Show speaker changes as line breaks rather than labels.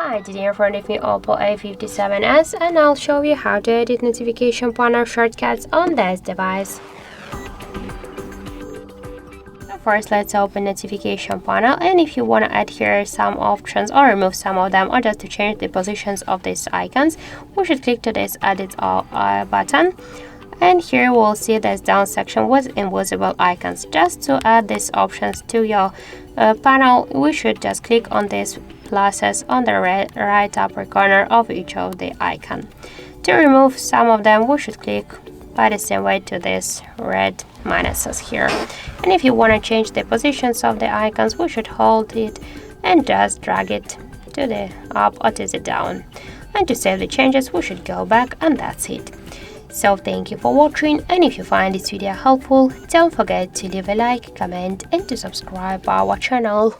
Hi, today in front of me Oppo A57s and I'll show you how to edit notification panel shortcuts on this device. First, let's open notification panel, and if you want to add here some options or remove some of them or just to change the positions of these icons, we should click to this edit all button. And here we'll see this down section with invisible icons. Just to add these options to your panel, we should just click on these pluses on the right upper corner of each of the icon. To remove some of them, we should click by the same way to this red minuses here. And if you want to change the positions of the icons, we should hold it and just drag it to the up or to the down. And to save the changes, we should go back, and that's it. So thank you for watching, and if you find this video helpful, don't forget to leave a like, comment and to subscribe our channel.